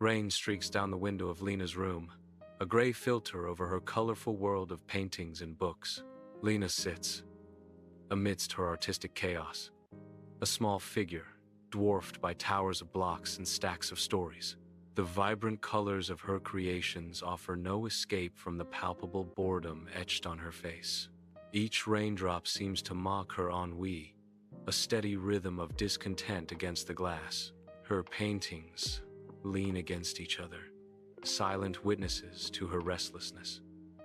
Rain streaks down the window of Lena's room, a gray filter over her colorful world of paintings and books. Lena sits amidst her artistic chaos, a small figure, dwarfed by towers of blocks and stacks of stories. The vibrant colors of her creations offer no escape from the palpable boredom etched on her face. Each raindrop seems to mock her ennui, a steady rhythm of discontent against the glass. Her paintings lean against each other, silent witnesses to her restlessness.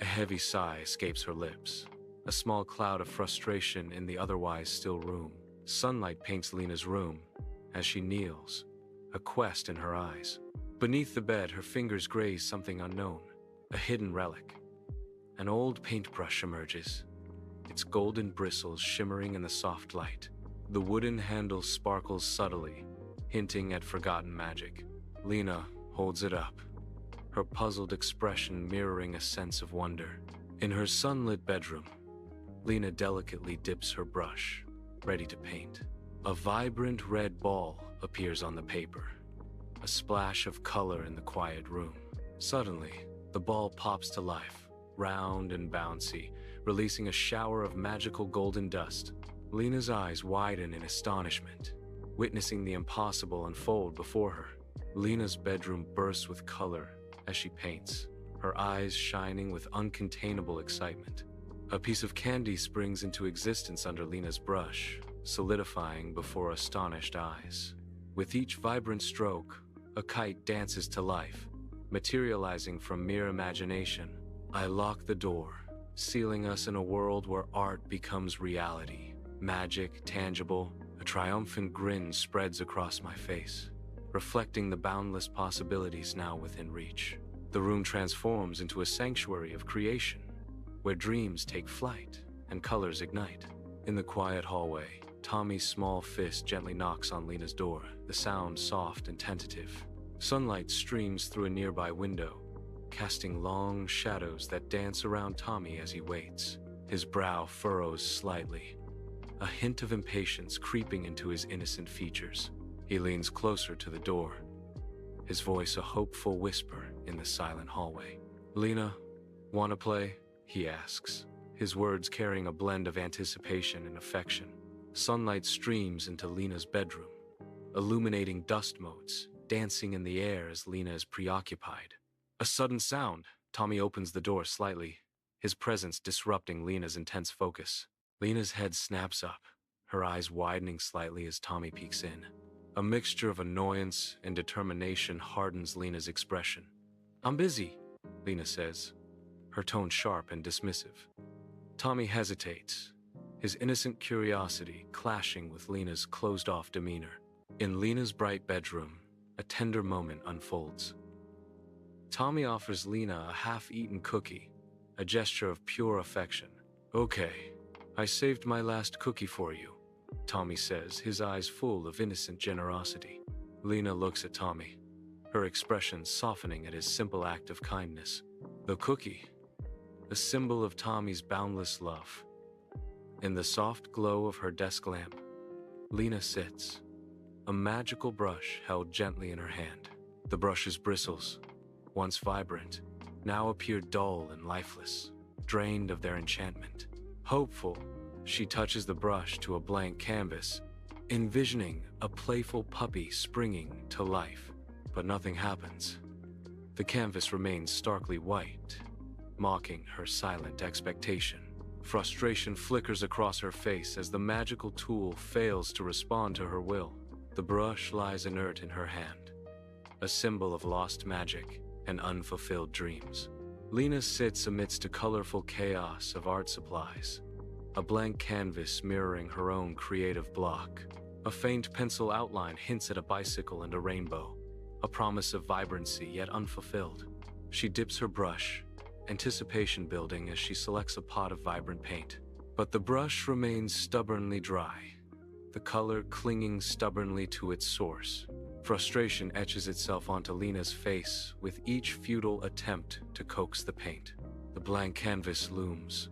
A heavy sigh escapes her lips, a small cloud of frustration in the otherwise still room. Sunlight paints Lena's room as she kneels, a quest in her eyes. Beneath the bed, her fingers graze something unknown, a hidden relic. An old paintbrush emerges, its golden bristles shimmering in the soft light. The wooden handle sparkles subtly, hinting at forgotten magic. Lena holds it up, her puzzled expression mirroring a sense of wonder. In her sunlit bedroom, Lena delicately dips her brush, ready to paint. A vibrant red ball appears on the paper, a splash of color in the quiet room. Suddenly, the ball pops to life, round and bouncy, releasing a shower of magical golden dust. Lena's eyes widen in astonishment, witnessing the impossible unfold before her. Lena's bedroom bursts with color as she paints, her eyes shining with uncontainable excitement. A piece of candy springs into existence under Lena's brush, solidifying before astonished eyes. With each vibrant stroke, a kite dances to life, materializing from mere imagination. I lock the door, sealing us in a world where art becomes reality. Magic, tangible, a triumphant grin spreads across my face, reflecting the boundless possibilities now within reach. The room transforms into a sanctuary of creation, where dreams take flight and colors ignite. In the quiet hallway, Tommy's small fist gently knocks on Lena's door, the sound soft and tentative. Sunlight streams through a nearby window, casting long shadows that dance around Tommy as he waits. His brow furrows slightly, a hint of impatience creeping into his innocent features. He leans closer to the door, his voice a hopeful whisper in the silent hallway. "Lena, wanna play?" he asks, his words carrying a blend of anticipation and affection. Sunlight streams into Lena's bedroom, illuminating dust motes, dancing in the air as Lena is preoccupied. A sudden sound. Tommy opens the door slightly, his presence disrupting Lena's intense focus. Lena's head snaps up, her eyes widening slightly as Tommy peeks in. A mixture of annoyance and determination hardens Lena's expression. "I'm busy," Lena says, her tone sharp and dismissive. Tommy hesitates, his innocent curiosity clashing with Lena's closed-off demeanor. In Lena's bright bedroom, a tender moment unfolds. Tommy offers Lena a half-eaten cookie, a gesture of pure affection. "Okay, I saved my last cookie for you," Tommy says, his eyes full of innocent generosity. Lena looks at Tommy, her expression softening at his simple act of kindness. The cookie, a symbol of Tommy's boundless love. In the soft glow of her desk lamp, Lena sits, a magical brush held gently in her hand. The brush's bristles, once vibrant, now appear dull and lifeless, drained of their enchantment. Hopeful, she touches the brush to a blank canvas, envisioning a playful puppy springing to life. But nothing happens. The canvas remains starkly white, mocking her silent expectation. Frustration flickers across her face as the magical tool fails to respond to her will. The brush lies inert in her hand, a symbol of lost magic and unfulfilled dreams. Lena sits amidst a colorful chaos of art supplies, a blank canvas mirroring her own creative block. A faint pencil outline hints at a bicycle and a rainbow, a promise of vibrancy yet unfulfilled. She dips her brush, anticipation building as she selects a pot of vibrant paint. But the brush remains stubbornly dry, the color clinging stubbornly to its source. Frustration etches itself onto Lena's face with each futile attempt to coax the paint. The blank canvas looms,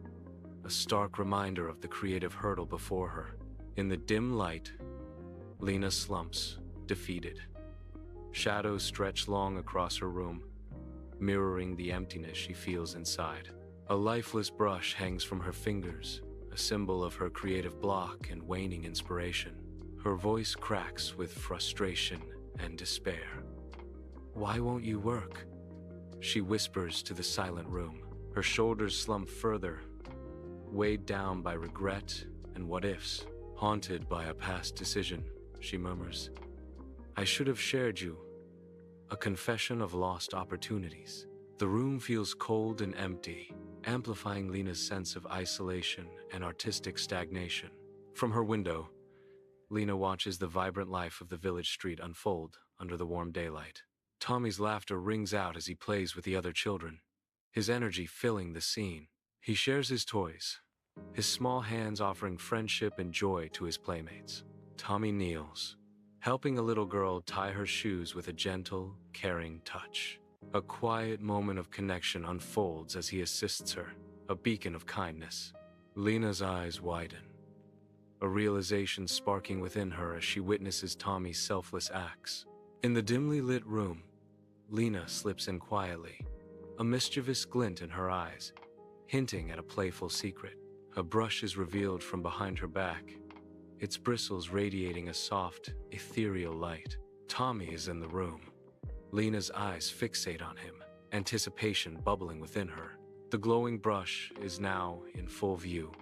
a stark reminder of the creative hurdle before her. In the dim light, Lena slumps, defeated. Shadows stretch long across her room, mirroring the emptiness she feels inside. A lifeless brush hangs from her fingers, a symbol of her creative block and waning inspiration. Her voice cracks with frustration and despair. "Why won't you work?" she whispers to the silent room. Her shoulders slump further, weighed down by regret and what-ifs. Haunted by a past decision, she murmurs, "I should have shared you." A confession of lost opportunities. The room feels cold and empty, amplifying Lena's sense of isolation and artistic stagnation. From her window, Lena watches the vibrant life of the village street unfold under the warm daylight. Tommy's laughter rings out as he plays with the other children, his energy filling the scene. He shares his toys, his small hands offering friendship and joy to his playmates. Tommy kneels, helping a little girl tie her shoes with a gentle, caring touch. A quiet moment of connection unfolds as he assists her, a beacon of kindness. Lena's eyes widen, a realization sparking within her as she witnesses Tommy's selfless acts. In the dimly lit room, Lena slips in quietly, a mischievous glint in her eyes, hinting at a playful secret. A brush is revealed from behind her back, its bristles radiating a soft, ethereal light. Tommy is in the room. Lena's eyes fixate on him, anticipation bubbling within her. The glowing brush is now in full view,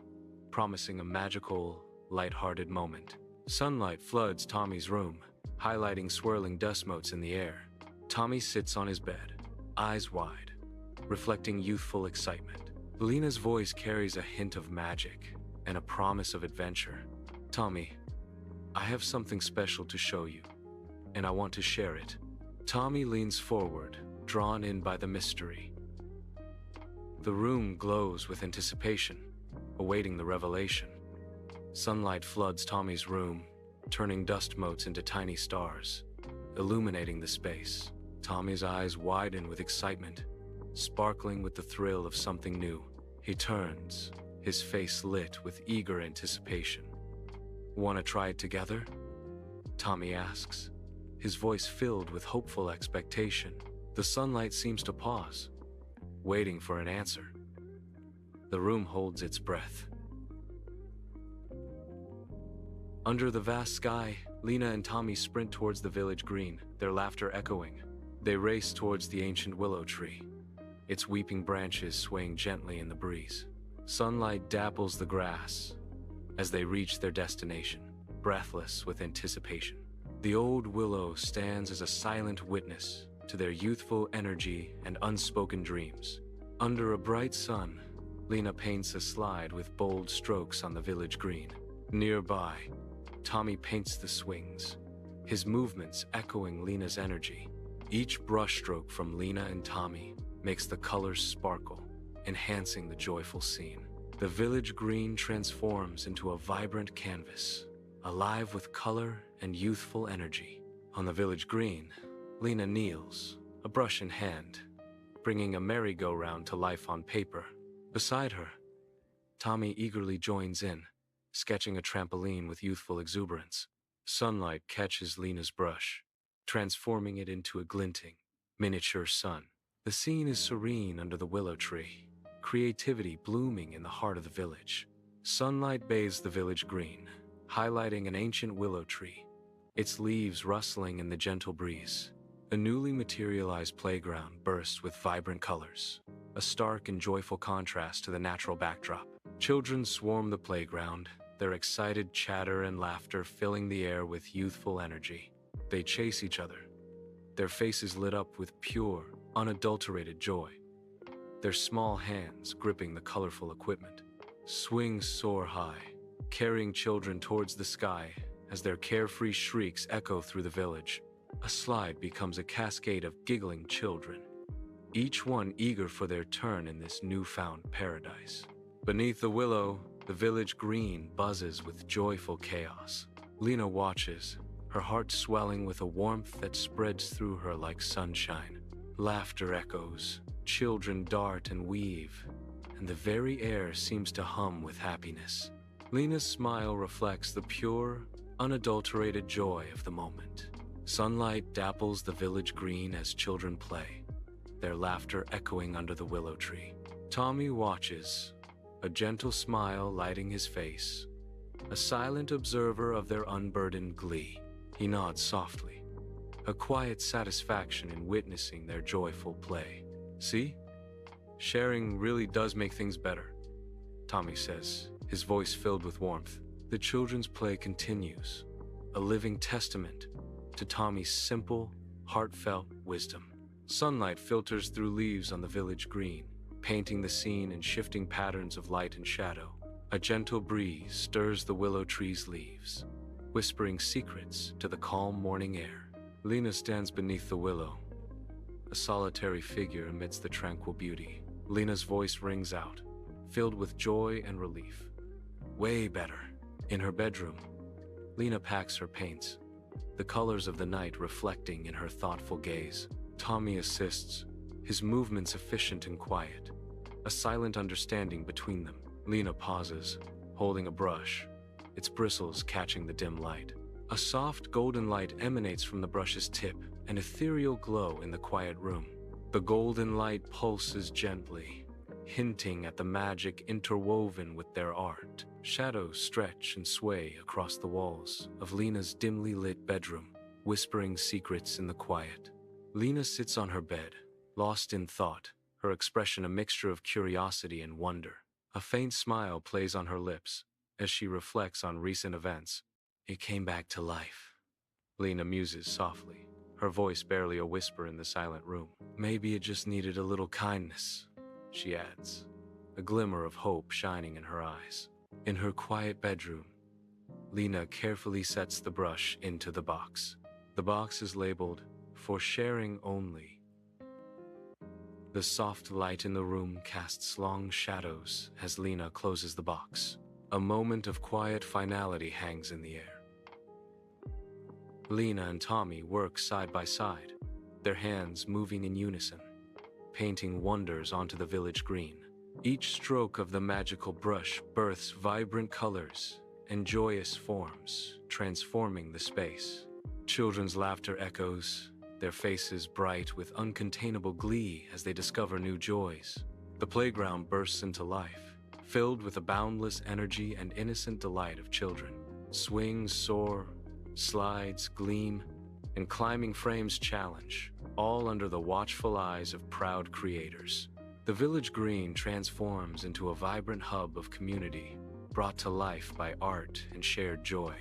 promising a magical, light-hearted moment. Sunlight floods Tommy's room, highlighting swirling dust motes in the air. Tommy sits on his bed, eyes wide, reflecting youthful excitement. Lena's voice carries a hint of magic and a promise of adventure. "Tommy, I have something special to show you, and I want to share it." Tommy leans forward, drawn in by the mystery. The room glows with anticipation, awaiting the revelation. Sunlight floods Tommy's room, turning dust motes into tiny stars, illuminating the space. Tommy's eyes widen with excitement, sparkling with the thrill of something new. He turns, his face lit with eager anticipation. "Want to try it together?" Tommy asks, his voice filled with hopeful expectation. The sunlight seems to pause, waiting for an answer. The room holds its breath. Under the vast sky, Lena and Tommy sprint towards the village green, their laughter echoing. They race towards the ancient willow tree, its weeping branches swaying gently in the breeze. Sunlight dapples the grass as they reach their destination, breathless with anticipation. The old willow stands as a silent witness to their youthful energy and unspoken dreams. Under a bright sun, Lena paints a slide with bold strokes on the village green. Nearby, Tommy paints the swings, his movements echoing Lena's energy. Each brushstroke from Lena and Tommy makes the colors sparkle, enhancing the joyful scene. The village green transforms into a vibrant canvas, alive with color and youthful energy. On the village green, Lena kneels, a brush in hand, bringing a merry-go-round to life on paper. Beside her, Tommy eagerly joins in, sketching a trampoline with youthful exuberance. Sunlight catches Lena's brush, transforming it into a glinting, miniature sun. The scene is serene under the willow tree, creativity blooming in the heart of the village. Sunlight bathes the village green, highlighting an ancient willow tree, its leaves rustling in the gentle breeze. A newly materialized playground bursts with vibrant colors, a stark and joyful contrast to the natural backdrop. Children swarm the playground, their excited chatter and laughter filling the air with youthful energy. They chase each other, their faces lit up with pure, unadulterated joy, their small hands gripping the colorful equipment. Swings soar high, carrying children towards the sky as their carefree shrieks echo through the village. A slide becomes a cascade of giggling children, each one eager for their turn in this newfound paradise. Beneath the willow, the village green buzzes with joyful chaos. Lena watches, her heart swelling with a warmth that spreads through her like sunshine. Laughter echoes, children dart and weave, and the very air seems to hum with happiness. Lena's smile reflects the pure, unadulterated joy of the moment. Sunlight dapples the village green as children play, their laughter echoing under the willow tree. Tommy watches, a gentle smile lighting his face, a silent observer of their unburdened glee. He nods softly, a quiet satisfaction in witnessing their joyful play. See? Sharing really does make things better, Tommy says, his voice filled with warmth. The children's play continues, a living testament to Tommy's simple, heartfelt wisdom. Sunlight filters through leaves on the village green, painting the scene in shifting patterns of light and shadow. A gentle breeze stirs the willow tree's leaves, whispering secrets to the calm morning air. Lena stands beneath the willow, a solitary figure amidst the tranquil beauty. Lena's voice rings out, filled with joy and relief. Way better. In her bedroom, Lena packs her paints, the colors of the night reflecting in her thoughtful gaze. Tommy assists, his movements efficient and quiet, a silent understanding between them. Lena pauses, holding a brush, its bristles catching the dim light. A soft golden light emanates from the brush's tip, an ethereal glow in the quiet room. The golden light pulses gently, hinting at the magic interwoven with their art. Shadows stretch and sway across the walls of Lena's dimly lit bedroom, whispering secrets in the quiet. Lena sits on her bed, lost in thought, her expression a mixture of curiosity and wonder. A faint smile plays on her lips as she reflects on recent events. It came back to life, Lena muses softly, her voice barely a whisper in the silent room. Maybe it just needed a little kindness, she adds, a glimmer of hope shining in her eyes. In her quiet bedroom, Lena carefully sets the brush into the box. The box is labeled, "For sharing only." The soft light in the room casts long shadows as Lena closes the box. A moment of quiet finality hangs in the air. Lena and Tommy work side by side, their hands moving in unison, painting wonders onto the village green. Each stroke of the magical brush births vibrant colors and joyous forms, transforming the space. Children's laughter echoes, their faces bright with uncontainable glee as they discover new joys. The playground bursts into life, filled with the boundless energy and innocent delight of children. Swings soar, slides gleam, and climbing frames challenge, all under the watchful eyes of proud creators. The village green transforms into a vibrant hub of community, brought to life by art and shared joy.